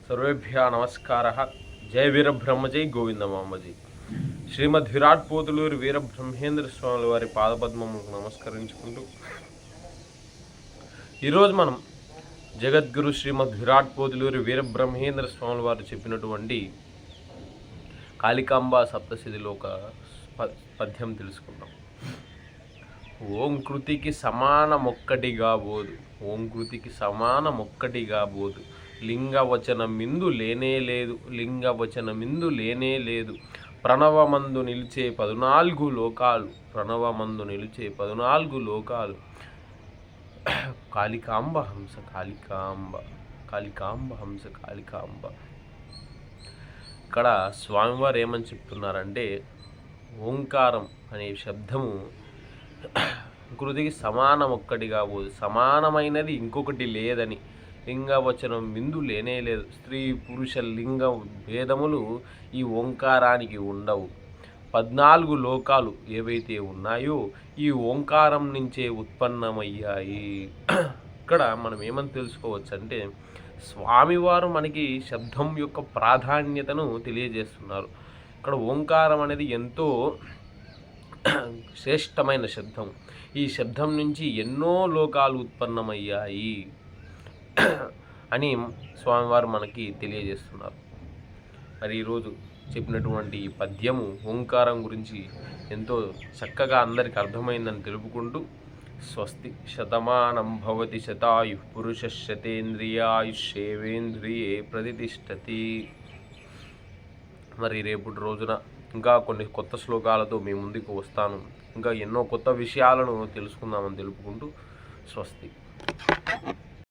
సర్వేభ్య నమస్కార. జయ వీరబ్రహ్మజై గోవిందమామజీ. శ్రీమద్ విరాట్ పోతులూరి వీరబ్రహ్మేంద్ర స్వాముల వారి పాదపద్మములకు నమస్కరించుకుంటూ ఈరోజు మనం జగద్గురు శ్రీమద్ విరాట్ పోతులూరి వీరబ్రహ్మేంద్ర స్వాముల వారు చెప్పినటువంటి కాళికాంబ సప్తశతిలో ఒక పద్యం తెలుసుకుందాం. ఓం కృతికి సమానమొక్కటిగా బోదు, ఓం కృతికి సమానమొక్కటిగా బోదు, లింగవచనమిందు లేనే లేదు, లింగవచనమిందు లేనే లేదు, ప్రణవమందు నిలిచే 14 లోకాలు, ప్రణవమందు నిలిచే 14 లోకాలు, కాళికాంబ హంస కాళికాంబ, కాళికాంబ హంస కాళికాంబ. ఇక్కడ స్వామివారు ఏమని చెప్తున్నారంటే, ఓంకారం అనే శబ్దము కృతికి సమానం ఒక్కటిగా పోదు, సమానమైనది ఇంకొకటి లేదని, లింగవచనం విందు లేనే లేదు, స్త్రీ పురుష లింగ భేదములు ఈ ఓంకారానికి ఉండవు. 14 లోకాలు ఏవైతే ఉన్నాయో ఈ ఓంకారం నుంచే ఉత్పన్నమయ్యాయి. ఇక్కడ మనం ఏమని తెలుసుకోవచ్చు అంటే, స్వామివారు మనకి శబ్దం యొక్క ప్రాధాన్యతను తెలియజేస్తున్నారు. ఇక్కడ ఓంకారం అనేది ఎంతో శ్రేష్టమైన శబ్దం. ఈ శబ్దం నుంచి ఎన్నో లోకాలు ఉత్పన్నమయ్యాయి అని స్వామివారు మనకి తెలియజేస్తున్నారు. మరి ఈరోజు చెప్పినటువంటి ఈ పద్యము ఓంకారం గురించి ఎంతో చక్కగా అందరికి అర్థమైందని తెలుపుకుంటూ స్వస్తి. శతమానం భవతి శతాయు పురుష శతేంద్రియాయుష్యేవేంద్రియే ప్రతిష్టతి. మరి రేపటి రోజున ఇంకా కొన్ని కొత్త శ్లోకాలతో మీ ముందుకు వస్తాను. ఇంకా ఎన్నో కొత్త విషయాలను తెలుసుకుందామని తెలుపుకుంటూ స్వస్తి.